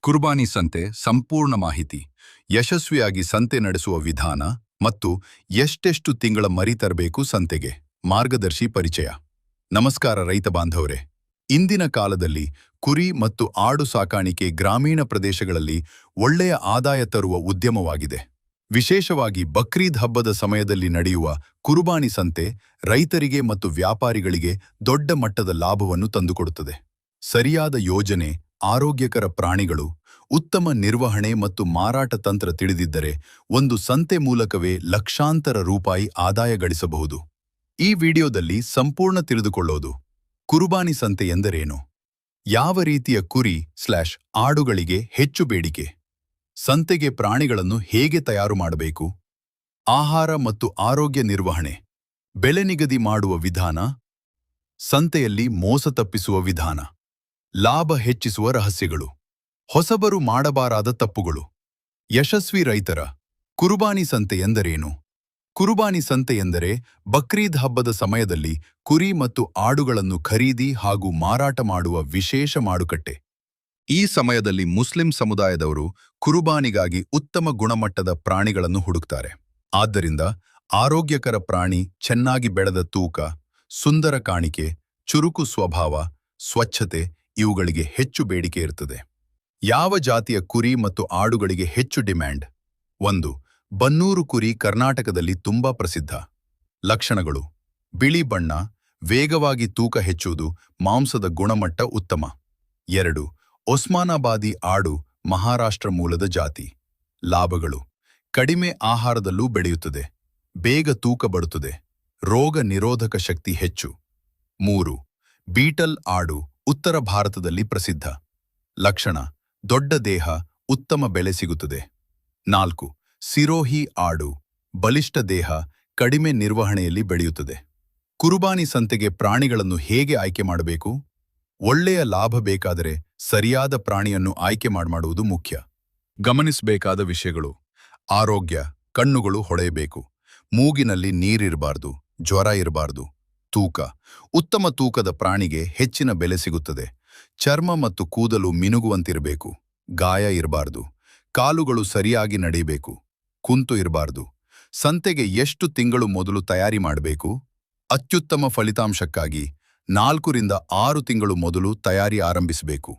ಕುರ್ಬಾನಿ ಸಂತೆ ಸಂಪೂರ್ಣ ಮಾಹಿತಿ, ಯಶಸ್ವಿಯಾಗಿ ಸಂತೆ ನಡೆಸುವ ವಿಧಾನ ಮತ್ತು ಎಷ್ಟೆಷ್ಟು ತಿಂಗಳ ಮರಿ ತರಬೇಕು ಸಂತೆಗೆ, ಮಾರ್ಗದರ್ಶಿ ಪರಿಚಯ. ನಮಸ್ಕಾರ ರೈತ ಬಾಂಧವರೇ. ಇಂದಿನ ಕಾಲದಲ್ಲಿ ಕುರಿ ಮತ್ತು ಆಡು ಸಾಕಾಣಿಕೆ ಗ್ರಾಮೀಣ ಪ್ರದೇಶಗಳಲ್ಲಿ ಒಳ್ಳೆಯ ಆದಾಯ ತರುವ ಉದ್ಯಮವಾಗಿದೆ. ವಿಶೇಷವಾಗಿ ಬಕ್ರೀದ್ ಹಬ್ಬದ ಸಮಯದಲ್ಲಿ ನಡೆಯುವ ಕುರ್ಬಾನಿ ಸಂತೆ ರೈತರಿಗೆ ಮತ್ತು ವ್ಯಾಪಾರಿಗಳಿಗೆ ದೊಡ್ಡ ಮಟ್ಟದ ಲಾಭವನ್ನು ತಂದುಕೊಡುತ್ತದೆ. ಸರಿಯಾದ ಯೋಜನೆ, ಆರೋಗ್ಯಕರ ಪ್ರಾಣಿಗಳು, ಉತ್ತಮ ನಿರ್ವಹಣೆ ಮತ್ತು ಮಾರಾಟ ತಂತ್ರ ತಿಳಿದಿದ್ದರೆ ಒಂದು ಸಂತೆ ಮೂಲಕವೇ ಲಕ್ಷಾಂತರ ರೂಪಾಯಿ ಆದಾಯ ಗಳಿಸಬಹುದು. ಈ ವಿಡಿಯೋದಲ್ಲಿ ಸಂಪೂರ್ಣ ತಿಳಿದುಕೊಳ್ಳೋದು: ಕುರ್ಬಾನಿ ಸಂತೆ ಎಂದರೇನು, ಯಾವ ರೀತಿಯ ಕುರಿ/ಆಡುಗಳಿಗೆ ಹೆಚ್ಚು ಬೇಡಿಕೆ, ಸಂತೆಗೆ ಪ್ರಾಣಿಗಳನ್ನು ಹೇಗೆ ತಯಾರು ಮಾಡಬೇಕು, ಆಹಾರ ಮತ್ತು ಆರೋಗ್ಯ ನಿರ್ವಹಣೆ, ಬೆಲೆ ನಿಗದಿ ಮಾಡುವ ವಿಧಾನ, ಸಂತೆಯಲ್ಲಿ ಮೋಸ ತಪ್ಪಿಸುವ ವಿಧಾನ, ಲಾಭ ಹೆಚ್ಚಿಸುವ ರಹಸ್ಯಗಳು, ಹೊಸಬರು ಮಾಡಬಾರದ ತಪ್ಪುಗಳು. ಯಶಸ್ವಿ ರೈತರ ಕುರ್ಬಾನಿ ಸಂತೆ ಎಂದರೇನು? ಕುರ್ಬಾನಿ ಸಂತೆ ಎಂದರೆ ಬಕ್ರೀದ್ ಹಬ್ಬದ ಸಮಯದಲ್ಲಿ ಕುರಿ ಮತ್ತು ಆಡುಗಳನ್ನು ಖರೀದಿ ಹಾಗೂ ಮಾರಾಟ ಮಾಡುವ ವಿಶೇಷ ಮಾರುಕಟ್ಟೆ. ಈ ಸಮಯದಲ್ಲಿ ಮುಸ್ಲಿಂ ಸಮುದಾಯದವರು ಕುರ್ಬಾನಿಗಾಗಿ ಉತ್ತಮ ಗುಣಮಟ್ಟದ ಪ್ರಾಣಿಗಳನ್ನು ಹುಡುಕ್ತಾರೆ. ಆದ್ದರಿಂದ ಆರೋಗ್ಯಕರ ಪ್ರಾಣಿ, ಚೆನ್ನಾಗಿ ಬೆಳೆದ ತೂಕ, ಸುಂದರ ಕಾಣಿಕೆ, ಚುರುಕು ಸ್ವಭಾವ, ಸ್ವಚ್ಛತೆ ಇವುಗಳಿಗೆ ಹೆಚ್ಚು ಬೇಡಿಕೆ ಇರುತ್ತದೆ. ಯಾವ ಜಾತಿಯ ಕುರಿ ಮತ್ತು ಆಡುಗಳಿಗೆ ಹೆಚ್ಚು ಡಿಮ್ಯಾಂಡ್? 1. ಬನ್ನೂರು ಕುರಿ ಕರ್ನಾಟಕದಲ್ಲಿ ತುಂಬಾ ಪ್ರಸಿದ್ಧ. ಲಕ್ಷಣಗಳು: ಬಿಳಿ ಬಣ್ಣ, ವೇಗವಾಗಿ ತೂಕ ಹೆಚ್ಚುವುದು, ಮಾಂಸದ ಗುಣಮಟ್ಟ ಉತ್ತಮ. 2. ಒಸ್ಮಾನಾಬಾದಿ ಆಡು, ಮಹಾರಾಷ್ಟ್ರ ಮೂಲದ ಜಾತಿ. ಲಾಭಗಳು: ಕಡಿಮೆ ಆಹಾರದಲ್ಲೂ ಬೆಳೆಯುತ್ತದೆ, ಬೇಗ ತೂಕ ಬರುತ್ತದೆ, ರೋಗ ನಿರೋಧಕ ಶಕ್ತಿ ಹೆಚ್ಚು. 3. ಬೀಟಲ್ ಆಡು, ಉತ್ತರ ಭಾರತದಲ್ಲಿ ಪ್ರಸಿದ್ಧ. ಲಕ್ಷಣ: ದೊಡ್ಡ ದೇಹ, ಉತ್ತಮ ಬೆಲೆ ಸಿಗುತ್ತದೆ. 4. ಸಿರೋಹಿ ಆಡು, ಬಲಿಷ್ಠ ದೇಹ, ಕಡಿಮೆ ನಿರ್ವಹಣೆಯಲ್ಲಿ ಬೆಳೆಯುತ್ತದೆ. ಕುರ್ಬಾನಿ ಸಂತೆಗೆ ಪ್ರಾಣಿಗಳನ್ನು ಹೇಗೆ ಆಯ್ಕೆ ಮಾಡಬೇಕು? ಒಳ್ಳೆಯ ಲಾಭ ಬೇಕಾದರೆ ಸರಿಯಾದ ಪ್ರಾಣಿಯನ್ನು ಆಯ್ಕೆ ಮಾಡುವುದು ಮುಖ್ಯ. ಗಮನಿಸಬೇಕಾದ ವಿಷಯಗಳು: ಆರೋಗ್ಯ, ಕಣ್ಣುಗಳು ಹೊಳೆಯಬೇಕು, ಮೂಗಿನಲ್ಲಿ ನೀರಿರಬಾರ್ದು, ಜ್ವರ ಇರಬಾರ್ದು. ತೂಕ: ಉತ್ತಮ ತೂಕದ ಪ್ರಾಣಿಗೆ ಹೆಚ್ಚಿನ ಬೆಲೆ ಸಿಗುತ್ತದೆ. ಚರ್ಮ ಮತ್ತು ಕೂದಲು ಮಿನುಗುವಂತಿರಬೇಕು, ಗಾಯ ಇರಬಾರ್ದು. ಕಾಲುಗಳು ಸರಿಯಾಗಿ ನಡೆಯಬೇಕು, ಕುಂತು ಇರಬಾರ್ದು. ಸಂತೆಗೆ ಎಷ್ಟು ತಿಂಗಳು ಮೊದಲು ತಯಾರಿ ಮಾಡಬೇಕು? ಅತ್ಯುತ್ತಮ ಫಲಿತಾಂಶಕ್ಕಾಗಿ 4 ರಿಂದ 6 ತಿಂಗಳು ಮೊದಲು ತಯಾರಿ ಆರಂಭಿಸಬೇಕು.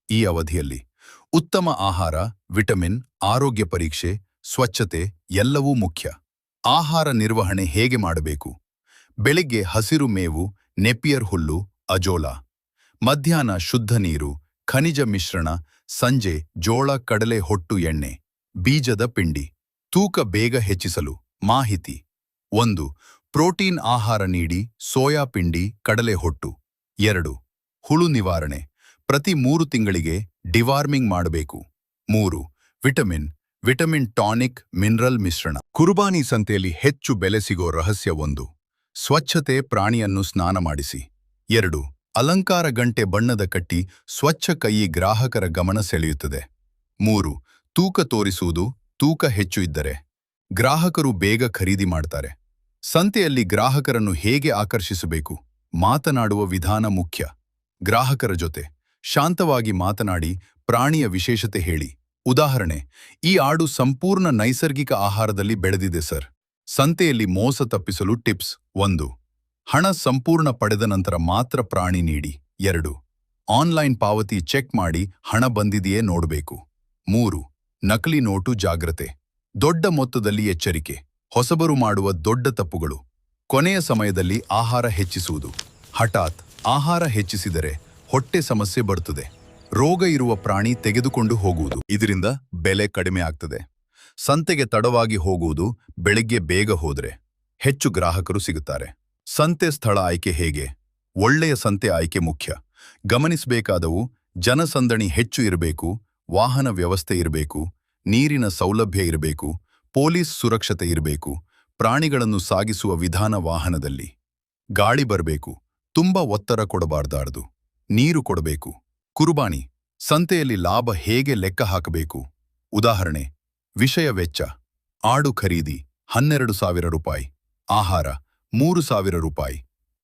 ಈ ಅವಧಿಯಲ್ಲಿ ಉತ್ತಮ ಆಹಾರ, ವಿಟಮಿನ್, ಆರೋಗ್ಯ ಪರೀಕ್ಷೆ, ಸ್ವಚ್ಛತೆ ಎಲ್ಲವೂ ಮುಖ್ಯ. ಆಹಾರ ನಿರ್ವಹಣೆ ಹೇಗೆ ಮಾಡಬೇಕು? ಬೆಳಿಗ್ಗೆ ಹಸಿರು ಮೇವು, ನೆಪಿಯರ್ ಹುಲ್ಲು, ಅಜೋಲಾ. ಮಧ್ಯಾಹ್ನ ಶುದ್ಧ ನೀರು, ಖನಿಜ ಮಿಶ್ರಣ. ಸಂಜೆ ಜೋಳ, ಕಡಲೆ ಹೊಟ್ಟು ಎಣ್ಣೆ, ಬೀಜದ ಪಿಂಡಿ. ತೂಕ ಬೇಗ ಹೆಚ್ಚಿಸಲು ಮಾಹಿತಿ: 1. ಪ್ರೋಟೀನ್ ಆಹಾರ ನೀಡಿ, ಸೋಯಾ ಪಿಂಡಿ, ಕಡಲೆ ಹೊಟ್ಟು. 2. ಹುಳು ನಿವಾರಣೆ, ಪ್ರತಿ 3 ತಿಂಗಳಿಗೆ ಡಿವಾರ್ಮಿಂಗ್ ಮಾಡಬೇಕು. 3. ವಿಟಮಿನ್ ಟಾನಿಕ್, ಮಿನರಲ್ ಮಿಶ್ರಣ. ಕುರ್ಬಾನಿ ಸಂತೆಯಲ್ಲಿ ಹೆಚ್ಚು ಬೆಲೆ ಸಿಗೋ ರಹಸ್ಯ: 1. ಸ್ವಚ್ಛತೆ, ಪ್ರಾಣಿಯನ್ನು ಸ್ನಾನ ಮಾಡಿಸಿ. 2. ಅಲಂಕಾರ ಗಂಟೆ, ಬಣ್ಣದ ಕಟ್ಟಿ, ಸ್ವಚ್ಛ ಕೈ ಗ್ರಾಹಕರ ಗಮನ ಸೆಳೆಯುತ್ತದೆ. 3. ತೂಕ ತೋರಿಸುವುದು, ತೂಕ ಹೆಚ್ಚು ಇದ್ದರೆ ಗ್ರಾಹಕರು ಬೇಗ ಖರೀದಿ ಮಾಡ್ತಾರೆ. ಸಂತೆಯಲ್ಲಿ ಗ್ರಾಹಕರನ್ನು ಹೇಗೆ ಆಕರ್ಷಿಸಬೇಕು? ಮಾತನಾಡುವ ವಿಧಾನ ಮುಖ್ಯ. ಗ್ರಾಹಕರ ಜೊತೆ ಶಾಂತವಾಗಿ ಮಾತನಾಡಿ, ಪ್ರಾಣಿಯ ವಿಶೇಷತೆ ಹೇಳಿ. ಉದಾಹರಣೆ: ಈ ಆಡು ಸಂಪೂರ್ಣ ನೈಸರ್ಗಿಕ ಆಹಾರದಲ್ಲಿ ಬೆಳೆದಿದೆ ಸರ್. ಸಂತೆಯಲ್ಲಿ ಮೋಸ ತಪ್ಪಿಸಲು ಟಿಪ್ಸ್: 1. ಹಣ ಸಂಪೂರ್ಣ ಪಡೆದ ನಂತರ ಮಾತ್ರ ಪ್ರಾಣಿ ನೀಡಿ. 2. ಆನ್ಲೈನ್ ಪಾವತಿ ಚೆಕ್ ಮಾಡಿ ಹಣ ಬಂದಿದೆಯೇ ನೋಡಬೇಕು. 3. ನಕಲಿ ನೋಟು ಜಾಗ್ರತೆ, ದೊಡ್ಡ ಮೊತ್ತದಲ್ಲಿ ಎಚ್ಚರಿಕೆ. ಹೊಸಬರು ಮಾಡುವ ದೊಡ್ಡ ತಪ್ಪುಗಳು: ಕೊನೆಯ ಸಮಯದಲ್ಲಿ ಆಹಾರ ಹೆಚ್ಚಿಸುವುದು. ಹಠಾತ್ ಆಹಾರ ಹೆಚ್ಚಿಸಿದರೆ ಹೊಟ್ಟೆ ಸಮಸ್ಯೆ ಬರುತ್ತದೆ. ರೋಗ ಇರುವ ಪ್ರಾಣಿ ತೆಗೆದುಕೊಂಡು ಹೋಗುವುದು, ಇದರಿಂದ ಬೆಲೆ ಕಡಿಮೆ ಆಗ್ತದೆ. ಸಂತೆಗೆ ತಡವಾಗಿ ಹೋಗುವುದು, ಬೆಳಿಗ್ಗೆ ಬೇಗ ಹೋದರೆ ಹೆಚ್ಚು ಗ್ರಾಹಕರು ಸಿಗುತ್ತಾರೆ. ಸಂತೆ ಸ್ಥಳ ಆಯ್ಕೆ ಹೇಗೆ? ಒಳ್ಳೆಯ ಸಂತೆ ಆಯ್ಕೆ ಮುಖ್ಯ. ಗಮನಿಸಬೇಕಾದವು: ಜನಸಂದಣಿ ಹೆಚ್ಚು ಇರಬೇಕು, ವಾಹನ ವ್ಯವಸ್ಥೆ ಇರಬೇಕು, ನೀರಿನ ಸೌಲಭ್ಯ ಇರಬೇಕು, ಪೊಲೀಸ್ ಸುರಕ್ಷತೆ ಇರಬೇಕು, ಪ್ರಾಣಿಗಳನ್ನು ಸಾಗಿಸುವ ವಿಧಾನ ವಾಹನದಲ್ಲಿ ಗಾಳಿ ಬರಬೇಕು, ತುಂಬಾ ಒತ್ತಡ ಕೊಡಬಾರ್ದಾರ್ದು, ನೀರು ಕೊಡಬೇಕು. ಕುರ್ಬಾನಿ ಸಂತೆಯಲ್ಲಿ ಲಾಭ ಹೇಗೆ ಲೆಕ್ಕ ಹಾಕಬೇಕು? ಉದಾಹರಣೆ: ವಿಷಯ ವೆಚ್ಚ: ಆಡು ಖರೀದಿ 12,000 ರೂಪಾಯಿ, ಆಹಾರ 3,000 ರೂಪಾಯಿ,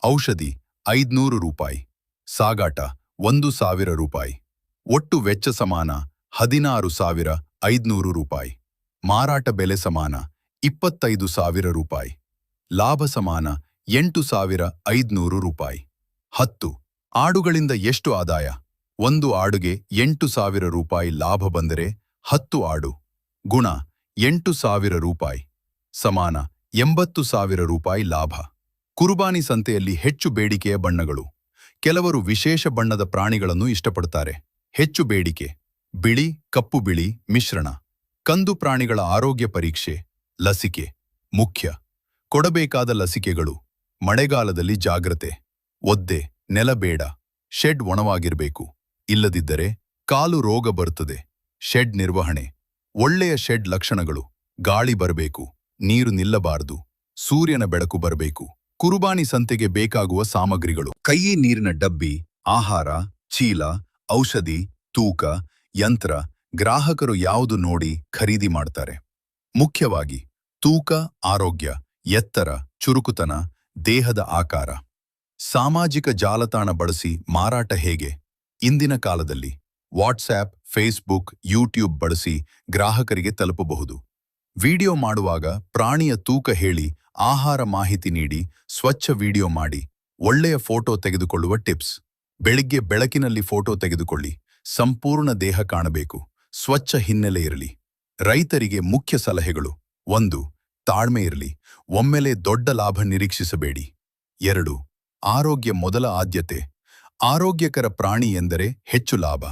ಔಷಧಿ 500 ರೂಪಾಯಿ, ಸಾಗಾಟ 1,000 ರೂಪಾಯಿ. ಒಟ್ಟು ವೆಚ್ಚ ಸಮಾನ 16,500 ರೂಪಾಯಿ. ಮಾರಾಟ ಬೆಲೆ ಸಮಾನ 25,000 ರೂಪಾಯಿ. ಲಾಭ ಸಮಾನ 8,500 ರೂಪಾಯಿ. 10 ಆಡುಗಳಿಂದ ಎಷ್ಟು ಆದಾಯ? ಒಂದು ಆಡುಗೆ 8,000 ರೂಪಾಯಿ ಲಾಭ ಬಂದರೆ 10 ಆಡು ಗುಣ 8,000 ರೂಪಾಯಿ ಸಮಾನ 80,000 ರೂಪಾಯಿ ಲಾಭ. ಕುರ್ಬಾನಿ ಸಂತೆಯಲ್ಲಿ ಹೆಚ್ಚು ಬೇಡಿಕೆಯ ಬಣ್ಣಗಳು. ಕೆಲವರು ವಿಶೇಷ ಬಣ್ಣದ ಪ್ರಾಣಿಗಳನ್ನು ಇಷ್ಟಪಡುತ್ತಾರೆ. ಹೆಚ್ಚು ಬೇಡಿಕೆ ಬಿಳಿ, ಕಪ್ಪು ಬಿಳಿ ಮಿಶ್ರಣ. ಕಂದು ಪ್ರಾಣಿಗಳ ಆರೋಗ್ಯ ಪರೀಕ್ಷೆ, ಲಸಿಕೆ ಮುಖ್ಯ. ಕೊಡಬೇಕಾದ ಲಸಿಕೆಗಳು: ಮಳೆಗಾಲದಲ್ಲಿ ಜಾಗ್ರತೆ, ಒದ್ದೆ, ನೆಲ ಬೇಡ, ಶೆಡ್ ಒಣವಾಗಿರಬೇಕು, ಇಲ್ಲದಿದ್ದರೆ ಕಾಲು ರೋಗ ಬರುತ್ತದೆ. ಶೆಡ್ ನಿರ್ವಹಣೆ: ಒಳ್ಳೆಯ ಶೆಡ್ ಲಕ್ಷಣಗಳು: ಗಾಳಿ ಬರಬೇಕು, ನೀರು ನಿಲ್ಲಬಾರದು, ಸೂರ್ಯನ ಬೆಳಕು ಬರಬೇಕು. ಕುರ್ಬಾನಿ ಸಂತೆಗೆ ಬೇಕಾಗುವ ಸಾಮಗ್ರಿಗಳು: ಕೈ ನೀರಿನ ಡಬ್ಬಿ, ಆಹಾರ, ಚೀಲ, ಔಷಧಿ, ತೂಕ, ಯಂತ್ರ. ಗ್ರಾಹಕರು ಯಾವುದು ನೋಡಿ ಖರೀದಿ ಮಾಡ್ತಾರೆ? ಮುಖ್ಯವಾಗಿ ತೂಕ, ಆರೋಗ್ಯ, ಎತ್ತರ, ಚುರುಕುತನ, ದೇಹದ ಆಕಾರ. ಸಾಮಾಜಿಕ ಜಾಲತಾಣ ಬಳಸಿ ಮಾರಾಟ ಹೇಗೆ? ಇಂದಿನ ಕಾಲದಲ್ಲಿ ವಾಟ್ಸ್ಆ್ಯಪ್, ಫೇಸ್ಬುಕ್, ಯೂಟ್ಯೂಬ್ ಬಳಸಿ ಗ್ರಾಹಕರಿಗೆ ತಲುಪಬಹುದು. ವಿಡಿಯೋ ಮಾಡುವಾಗ ಪ್ರಾಣಿಯ ತೂಕ ಹೇಳಿ, ಆಹಾರ ಮಾಹಿತಿ ನೀಡಿ, ಸ್ವಚ್ಛ ವಿಡಿಯೋ ಮಾಡಿ. ಒಳ್ಳೆಯ ಫೋಟೋ ತೆಗೆದುಕೊಳ್ಳುವ ಟಿಪ್ಸ್: ಬೆಳಿಗ್ಗೆ ಬೆಳಕಿನಲ್ಲಿ ಫೋಟೋ ತೆಗೆದುಕೊಳ್ಳಿ, ಸಂಪೂರ್ಣ ದೇಹ ಕಾಣಬೇಕು, ಸ್ವಚ್ಛ ಹಿನ್ನೆಲೆ ಇರಲಿ. ರೈತರಿಗೆ ಮುಖ್ಯ ಸಲಹೆಗಳು: 1. ತಾಳ್ಮೆ ಇರಲಿ, ಒಮ್ಮೆಲೆ ದೊಡ್ಡ ಲಾಭ ನಿರೀಕ್ಷಿಸಬೇಡಿ. 2. ಆರೋಗ್ಯ ಮೊದಲ ಆದ್ಯತೆ, ಆರೋಗ್ಯಕರ ಪ್ರಾಣಿ ಎಂದರೆ ಹೆಚ್ಚು ಲಾಭ.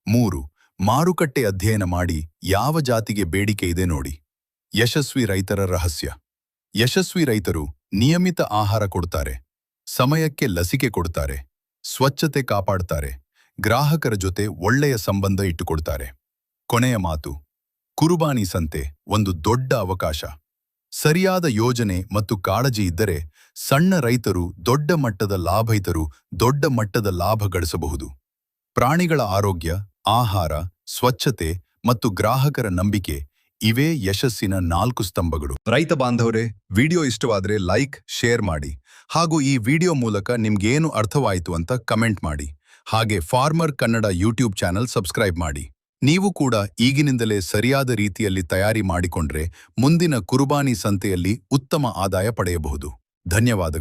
3. ಮಾರುಕಟ್ಟೆ ಅಧ್ಯಯನ ಮಾಡಿ, ಯಾವ ಜಾತಿಗೆ ಬೇಡಿಕೆ ಇದೆ ನೋಡಿ. ಯಶಸ್ವಿ ರೈತರ ರಹಸ್ಯ: ಯಶಸ್ವಿ ರೈತರು ನಿಯಮಿತ ಆಹಾರ ಕೊಡ್ತಾರೆ, ಸಮಯಕ್ಕೆ ಲಸಿಕೆ ಕೊಡ್ತಾರೆ, ಸ್ವಚ್ಛತೆ ಕಾಪಾಡ್ತಾರೆ, ಗ್ರಾಹಕರ ಜೊತೆ ಒಳ್ಳೆಯ ಸಂಬಂಧ ಇಟ್ಟುಕೊಳ್ತಾರೆ. ಕೊನೆಯ ಮಾತು: ಕುರ್ಬಾನಿ ಸಂತೆ ಒಂದು ದೊಡ್ಡ ಅವಕಾಶ. ಸರಿಯಾದ ಯೋಜನೆ ಮತ್ತು ಕಾಳಜಿ ಇದ್ದರೆ ಸಣ್ಣ ರೈತರು ದೊಡ್ಡ ಮಟ್ಟದ ಲಾಭ ಗಳಿಸಬಹುದು. ಪ್ರಾಣಿಗಳ ಆರೋಗ್ಯ, ಆಹಾರ, ಸ್ವಚ್ಛತೆ ಮತ್ತು ಗ್ರಾಹಕರ ನಂಬಿಕೆ ಇವೇ ಯಶಸ್ಸಿನ 4 ಸ್ತಂಭಗಳು. ರೈತ ಬಾಂಧವರೇ, ವಿಡಿಯೋ ಇಷ್ಟವಾದರೆ ಲೈಕ್, ಶೇರ್ ಮಾಡಿ. ಹಾಗೂ ಈ ವಿಡಿಯೋ ಮೂಲಕ ನಿಮ್ಗೇನು ಅರ್ಥವಾಯಿತು ಅಂತ ಕಮೆಂಟ್ ಮಾಡಿ. ಹಾಗೆ farmer Kannada YouTube channel subscribe ಮಾಡಿ. ನೀವು ಕೂಡ ಈಗಿನಿಂದಲೇ ಸರಿಯಾದ ರೀತಿಯಲ್ಲಿ ತಯಾರಿ ಮಾಡಿಕೊಂಡ್ರೆ ಮುಂದಿನ ಕುರ್ಬಾನಿ ಸಂತೆಯಲ್ಲಿ ಉತ್ತಮ ಆದಾಯ ಪಡೆಯಬಹುದು. ಧನ್ಯವಾದಗಳು.